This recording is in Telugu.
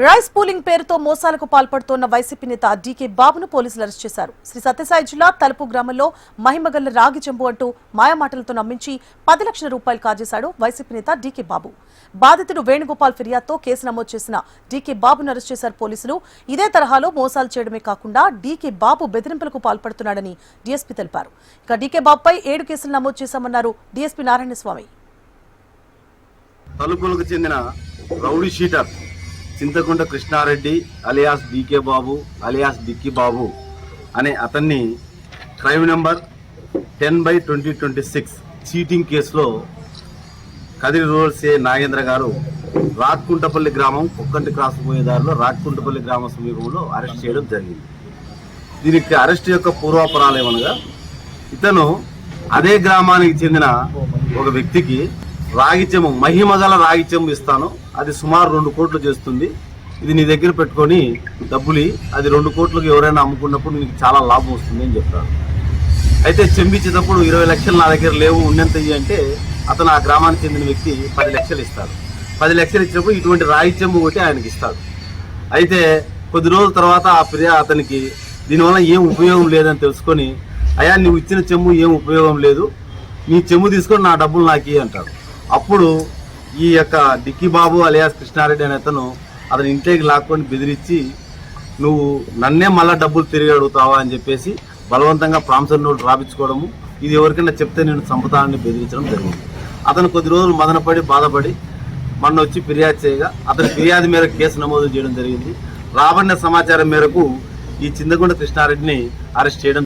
రైస్ పూలింగ్ పేరుతో మోసాలకు పాల్పడుతోన్న వైసీపీ నేత డీకే బాబును పోలీసులు అరెస్ట్ చేశారు. శ్రీ సత్యసాయి జిల్లా తలుపు గ్రామంలో మహిమగల్ల రాగి చెంబు అంటూ మాయమాటలతో నమ్మించి 10 లక్షల రూపాయలు కాజేశాడు వైసీపీ నేత డీకే బాబు. బాధితుడు వేణుగోపాల్ ఫిర్యాదుతో కేసు నమోదు చేసిన డీకే బాబును అరెస్ట్ చేశారు పోలీసులు. ఇదే తరహాలో మోసాలు చేయడమే కాకుండా డీకే బాబు బెదిరింపులకు పాల్పడుతున్నాడని డీఎస్పీ తెలిపారు. ఇక డీకే బాబుపై 7 కేసులు నమోదు చేశామన్నారు డీఎస్పీ నారాయణస్వామి. తలుపులకు చెందిన rowdy sheeter Chinthakunta Krishnareddy alias DK Babu alias Dikki Babu అనే అతన్ని క్రైమ్ నెంబర్ 10/2026 చీటింగ్ కేసులో కదిరి రూరల్ సిఐ నాగేంద్ర గారు రాక్కుంటపల్లి గ్రామం కుక్కంటి క్రాస్ పోయేదారిలో రాక్కుంటపల్లి గ్రామ సమీపంలో అరెస్ట్ చేయడం జరిగింది. దీనికి అరెస్ట్ యొక్క పూర్వాపరాలు ఏమనగా, ఇతను అదే గ్రామానికి చెందిన ఒక వ్యక్తికి రాగి చెంబు మహిమగల రాగి చెంబు ఇస్తాను, అది సుమారు 2 కోట్లు చేస్తుంది, ఇది నీ దగ్గర పెట్టుకొని డబ్బులి, అది 2 కోట్లకు ఎవరైనా అమ్ముకున్నప్పుడు నీకు చాలా లాభం వస్తుంది అని చెప్తాడు. అయితే చెంబు ఇచ్చేటప్పుడు 20 లక్షలు నా దగ్గర లేవు, ఉన్నంత ఇయ్యి అంటే అతను ఆ గ్రామానికి చెందిన వ్యక్తి 10 లక్షలు ఇస్తాడు. 10 లక్షలు ఇచ్చినప్పుడు ఇటువంటి రాగి చెంబు ఒకటి ఆయనకి ఇస్తాడు. అయితే కొద్ది రోజుల తర్వాత ఆ అతనికి దీనివల్ల ఏం ఉపయోగం లేదని తెలుసుకొని, అయ్యా నువ్వు ఇచ్చిన చెంబు ఏం ఉపయోగం లేదు, నీ చెంబు తీసుకొని నా డబ్బులు నాకు అంటాడు. అప్పుడు ఈ యొక్క డిక్కీ బాబు అలియాస్ కృష్ణారెడ్డి అనే అతను ఇంట్లోకి లాక్కొని బెదిరించి, నువ్వు నన్నే మళ్ళీ డబ్బులు తిరిగి అడుగుతావా అని చెప్పేసి బలవంతంగా ప్రామిసరీ నోట్ రాపించుకోవడము, ఇది ఎవరికైనా చెప్తే నేను చంపుతానని బెదిరించడం జరిగింది. అతను కొద్ది రోజులు మదనపడి బాధపడి మొన్న వచ్చి ఫిర్యాదు చేయగా అతని ఫిర్యాదు మేరకు కేసు నమోదు చేయడం జరిగింది. రాబడిన సమాచారం మేరకు ఈ చింతకుంట కృష్ణారెడ్డిని అరెస్ట్ చేయడం